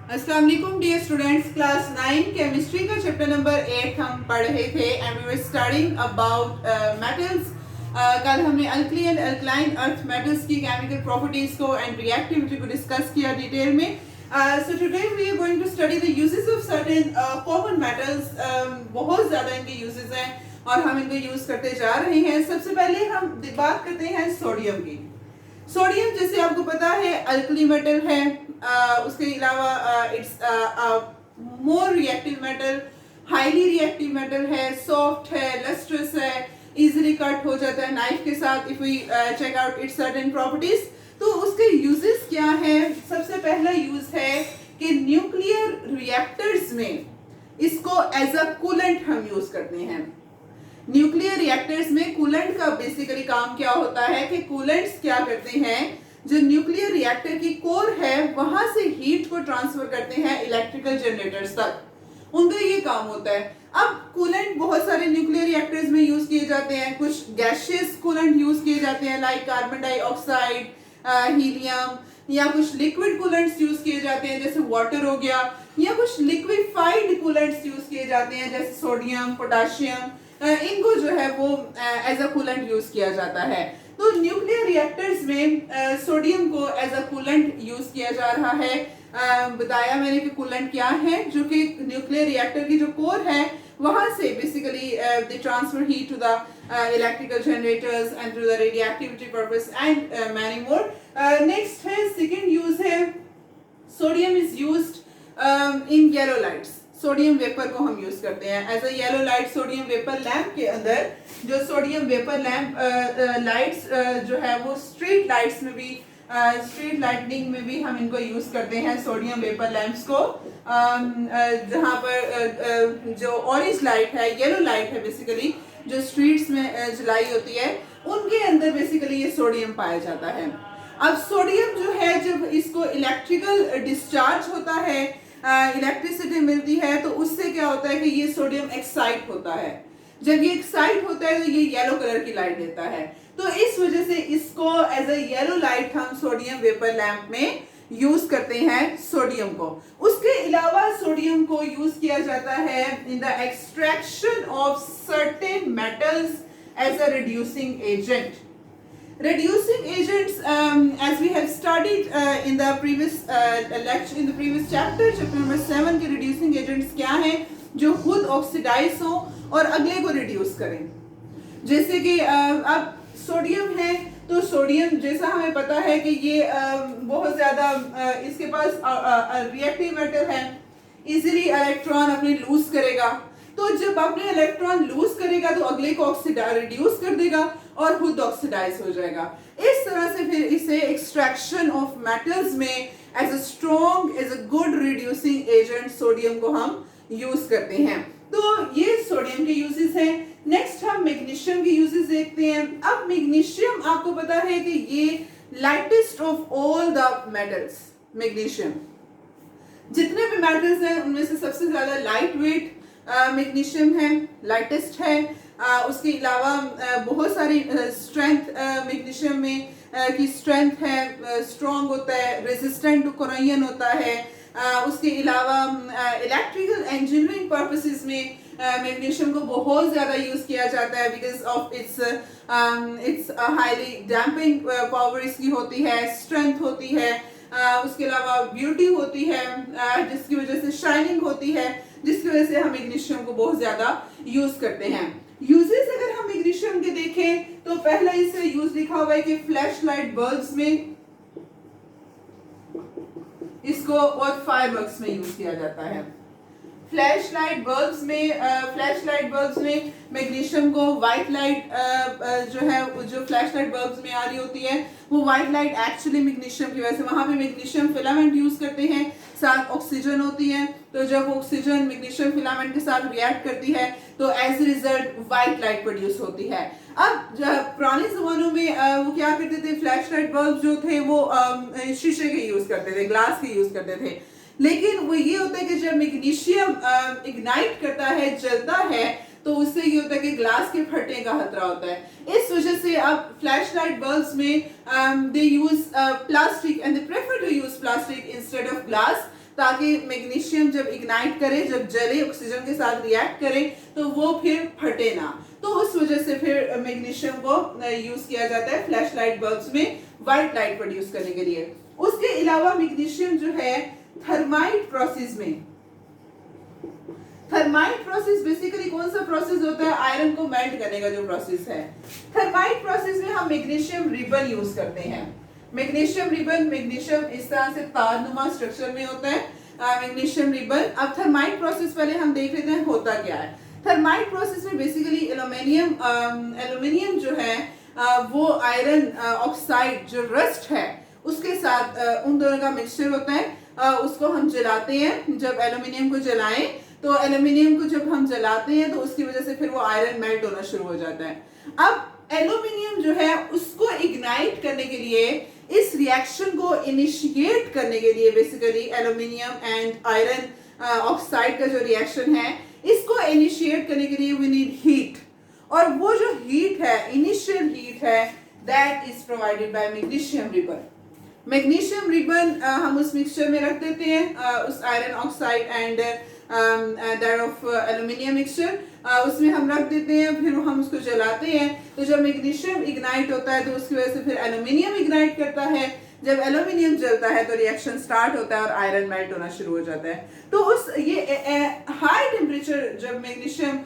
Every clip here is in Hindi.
अस्सलाम वालेकुम डियर स्टूडेंट्स, क्लास 9 केमिस्ट्री का चैप्टर नंबर 8 हम पढ़ रहे थे and we were studying about metals. कल हमने alkali and alkaline earth metals की केमिकल प्रॉपर्टीज को एंड रिएक्टिविटी को डिस्कस किया डिटेल में। So today we are going to study the uses of certain common metals. बहुत ज़्यादा इनके यूजेस हैं और हम इनको यूज़ करते जा रहे हैं। सबसे पहले हम बात करते हैं सोडियम की। सोडियम जैसे आपको पता है अल्कली मेटल है, उसके अलावा it's more reactive metal, highly reactive metal है, सॉफ्ट है, लस्ट्रस है, इजीली कट हो जाता है नाइफ के साथ if we check out its certain properties. तो उसके यूजेस क्या है? सबसे पहला यूज है कि न्यूक्लियर रिएक्टर्स में इसको एज अ कूलेंट हम यूज करते हैं। न्यूक्लियर रिएक्टर्स में कूलेंट का बेसिकली काम क्या होता है कि कूलेंट्स क्या करते हैं, जो न्यूक्लियर रिएक्टर की कोर है वहां से हीट को ट्रांसफर करते हैं इलेक्ट्रिकल जनरेटर्स तक, उनका ये काम होता है। अब कूलेंट बहुत सारे न्यूक्लियर रिएक्टर्स में यूज किए जाते हैं, कुछ गैशियस कूलेंट यूज किए जाते हैं लाइक कार्बन डाइऑक्साइड, हीलियम, या कुछ लिक्विड कूलेंट्स यूज किए जाते हैं जैसे वाटर हो गया, या कुछ लिक्विफाइड कूलेंट्स यूज किए जाते हैं जैसे सोडियम, पोटाशियम, इनको जो है वो एज अ कूलेंट यूज किया जाता है। तो न्यूक्लियर रिएक्टर्स में सोडियम को एज अ कूलेंट यूज किया जा रहा है। बताया मैंने कि कूलेंट क्या है, जो कि न्यूक्लियर रिएक्टर की जो कोर है वहां से basically they transfer heat to the electrical generators and to the radioactivity purpose and many more. Next है सेकंड यूज है sodium is used in yellow lights. Sodium vapour को हम यूज करते हैं as a yellow light. Sodium vapour lamp के अंदर जो सोडियम वेपर लैंप लाइट्स जो है वो स्ट्रीट लाइट्स में भी, स्ट्रीट लाइटनिंग में भी हम इनको यूज करते हैं सोडियम वेपर लैंप्स को। जहाँ पर जो ऑरेंज लाइट है, येलो लाइट है बेसिकली, जो स्ट्रीट्स में जलाई होती है, उनके अंदर बेसिकली ये सोडियम पाया जाता है। अब सोडियम जो है जब इसको इलेक्ट्रिकल डिस्चार्ज होता है, इलेक्ट्रिसिटी मिलती है, तो उससे क्या होता है कि ये सोडियम एक्साइट होता है। जब ये एक्साइट होता है तो ये येलो कलर की लाइट देता है। तो इस वजह से इसको एज अ येलो लाइट हम सोडियम वेपर लैंप में यूज करते हैं सोडियम को। उसके अलावा सोडियम को यूज किया जाता है in the extraction of certain metals as a reducing agent. Reducing agents, as we have studied in the previous lecture, in the previous chapter number 7 के reducing agents क्या हैं जो खुद ऑक्सीडाइज हो और अगले को रिड्यूस करें। जैसे कि अब सोडियम है, तो सोडियम जैसा हमें पता है कि ये बहुत ज़्यादा इसके पास रिएक्टिव मेटल है, इजीली इलेक्ट्रॉन अपने लूज करेगा। तो जब अपने इलेक्ट्रॉन लूज करेगा तो अगले को रिड्यूस कर देगा और खुद ऑक्सीडाइज हो जाएगा। इस तरह से फिर इसे एक्सट्रैक्शन ऑफ मेटल्स में as a strong, as a good reducing agent sodium को हम यूज करते हैं। तो ये सोडियम के यूजेस हैं। नेक्स्ट हम मैग्नीशियम के यूजेस देखते हैं। अब मैग्नीशियम आपको पता है कि ये lightest of all the metals, magnesium जितने भी मेटल्स हैं उनमें से सबसे ज्यादा लाइट वेट मैग्नीशियम है, लाइटेस्ट है। उसके अलावा बहुत सारी स्ट्रेंथ मैग्नीशियम में की स्ट्रेंथ है, स्ट्रॉन्ग होता है, रेजिस्टेंट टू कोरोजन होता है। उसके अलावा इलेक्ट्रिकल इंजीनियरिंग पर्पसेस में मैग्नीशियम को बहुत ज़्यादा यूज़ किया जाता है because of its highly damping power इसकी होती है, स्ट्रेंथ होती है, उसके अलावा ब्यूटी होती है, जिसकी वजह से शाइनिंग होती है, जिसकी वजह से हम मैग्नीशियम को बहुत ज़्यादा यूज़ करते हैं। यूजेस अगर हम मैग्नीशियम के देखें तो पहला इससे यूज लिखा हुआ है कि फ्लैश लाइट बल्ब्स में इसको और फायरवर्क्स में यूज किया जाता है। फ्लैश लाइट बल्ब्स में मैग्नीशियम को व्हाइट लाइट जो है, जो फ्लैश लाइट बल्ब्स में आ रही होती है वो व्हाइट लाइट एक्चुअली मैग्नीशियम की वजह से, वहां पे मैग्नीशियम फिलामेंट यूज करते हैं, साथ ऑक्सीजन होती है। तो जब ऑक्सीजन मैग्नीशियम फिलामेंट के साथ रिएक्ट करती है तो as a result white light produce होती है। अब पुराने जमानों में वो क्या करते थे, फ्लैश लाइट बल्ब जो थे वो शीशे के यूज करते थे, ग्लास के यूज करते थे। लेकिन वो ये होता है कि जब मैग्नीशियम इग्नाइट करता है, जलता है, तो उससे ये होता है कि ग्लास के फटने का खतरा होता है। इस वजह से अब फ्लैश लाइट बल्ब्स में they use plastic and they prefer to use plastic instead of glass ताकि मैग्नीशियम जब इग्नाइट करे, जब जले, ऑक्सीजन के साथ रिएक्ट करे तो वो फिर फटे ना। तो उस वजह से फिर मैग्नीशियम को यूज किया जाता है फ्लैश लाइट बल्ब्स में व्हाइट लाइट प्रोड्यूस करने के लिए। उसके अलावा मैग्नीशियम जो है थर्माइट प्रोसेस में, थर्माइट प्रोसेस बेसिकली कौन सा प्रोसेस होता है, आयरन को मेल्ट करने का जो प्रोसेस है। थर्माइट प्रोसेस में हम मैग्नीशियम रिबन यूज करते हैं। मैग्नीशियम रिबन, मैग्नीशियम इस तरह से तारनुमा स्ट्रक्चर में होता है मैग्नीशियम रिबन। अब थर्माइट प्रोसेस पहले हम देख लेते हैं होता क्या है। थर्माइट प्रोसेस में बेसिकली एल्यूमिनियम जो है वो आयरन ऑक्साइड जो रस्ट है उसके साथ उन दोनों का मिक्सचर होता है। उसको हम जलाते हैं। जब एल्यूमिनियम को जलाएं तो एल्यूमिनियम को जब हम जलाते हैं तो उसकी वजह से फिर वो आयरन मेल्ट होना शुरू हो जाता है। अब एल्यूमिनियम जो है उसको इग्नाइट करने के लिए, इस रिएक्शन को इनिशिएट करने के लिए, basically aluminium and iron oxide का जो रिएक्शन है इसको इनिशिएट करने के लिए वी नीड हीट। और वो जो हीट है, इनिशियल हीट है, that is provided by magnesium ribbon. Magnesium ribbon हम उस मिक्सचर में रख देते हैं, उस iron oxide and that of aluminium mixture उसमें हम रख देते हैं, फिर हम उसको जलाते हैं। तो जब मैग्नीशियम इग्नाइट होता है तो उसकी वजह से फिर एल्यूमिनियम इग्नाइट करता है। जब एल्यूमिनियम जलता है तो रिएक्शन स्टार्ट होता है और आयरन मेल्ट होना शुरू हो जाता है। तो उस ये हाई टेम्परेचर जब मैग्नीशियम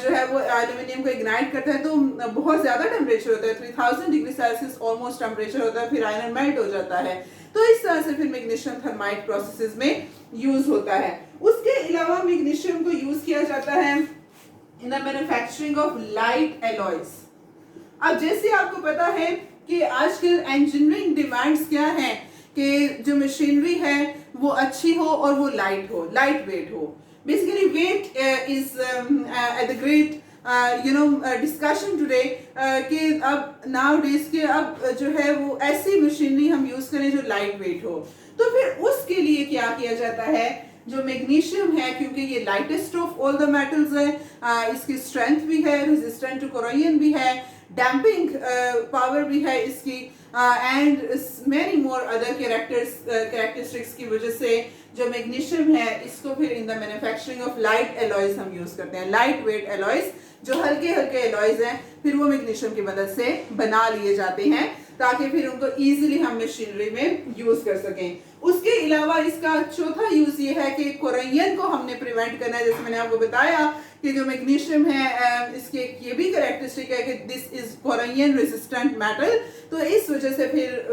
जो है वो एल्यूमिनियम को इग्नाइट करता है तो बहुत ज्यादा टेम्परेचर होता है, 3000 डिग्री सेल्सियस ऑलमोस्ट टेम्परेचर होता है, फिर आयरन मेल्ट हो जाता है। तो इस तरह से फिर मैग्नीशियम थर्माइट प्रोसेसेस में यूज होता है। उसके अलावा मैग्नीशियम को यूज किया जाता है in the manufacturing of light alloys. अब जैसे आपको पता है कि आजकल इंजीनियरिंग डिमांड्स क्या है कि जो मशीनरी है वो अच्छी हो और वो लाइट हो, लाइट वेट हो। Basically weight is at the great discussion today कि अब नाउ डेज के अब जो है वो ऐसी मशीनरी हम यूज करें जो लाइट वेट हो। तो फिर उसके लिए क्या किया जाता है, जो मैग्नीशियम है क्योंकि ये lightest of all the metals है, इसकी स्ट्रेंथ भी है, रेजिस्टेंट टू कोरोजन भी है, डैम्पिंग पावर भी है इसकी and many more other characteristics की वजह से जो मैग्नीशियम है इसको फिर in the manufacturing of light alloys हम यूज करते हैं। लाइट वेट एलॉयज जो हल्के हल्के एलॉयज हैं फिर वो मैग्नीशियम की मदद से बना लिए जाते हैं ताकि फिर उनको इजीली हम मशीनरी में यूज कर सकें। उसके अलावा इसका चौथा यूज ये है कि कोरोजन को हमने प्रिवेंट करना है। जैसे मैंने आपको बताया कि जो मैग्नीशियम है इसके ये भी कैरेक्टरिस्टिक है कि this is corrosion resistant metal, तो इस वजह से फिर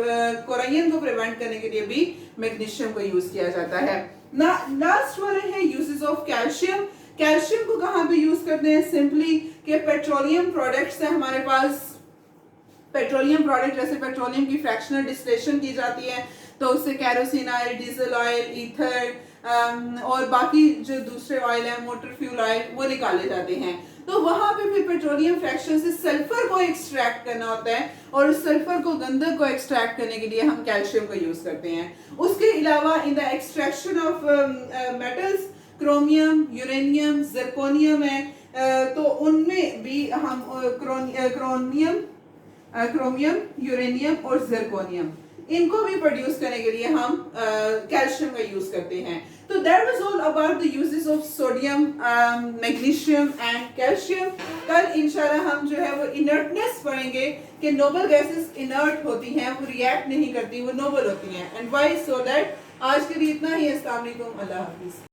कोरोजन को प्रिवेंट करने के लिए भी मैग्नीशियम को यूज किया जाता है। लास्ट वाले है यूजेस ऑफ कैल्शियम। कैल्शियम को कहाँ पे यूज करते हैं, सिंपली कि पेट्रोलियम प्रोडक्ट्स है हमारे पास, पेट्रोलियम प्रोडक्ट जैसे पेट्रोलियम की फ्रैक्शनल डिस्टिलेशन की जाती है तो उससे kerosene oil, diesel oil, ether और बाकी जो दूसरे ऑयल है, मोटर फ्यूल ऑयल, वो निकाले जाते हैं। तो वहां पे फिर पेट्रोलियम फ्रैक्शन से सल्फर को एक्सट्रैक्ट करना होता है और उस सल्फर को, गंधक को एक्सट्रैक्ट करने के लिए हम कैल्शियम का यूज करते हैं। उसके अलावा इन the extraction of metals chromium, uranium, zirconium है तो उनमें भी हम क्रोमियम, यूरेनियम और जिरकोनियम इनको भी प्रोड्यूस करने के लिए हम कैल्शियम का यूज करते हैं। तो that was all about the uses of sodium, magnesium and calcium. कल इंशाल्लाह हम जो है वो इनर्टनेस पढ़ेंगे कि नोबल गैसेस इनर्ट होती हैं, वो रिएक्ट नहीं करती, वो नोबल होती हैं एंड व्हाई, सो दैट। आज के लिए इतना ही। अस्सलाम वालेकुम, अल्लाह हाफिज।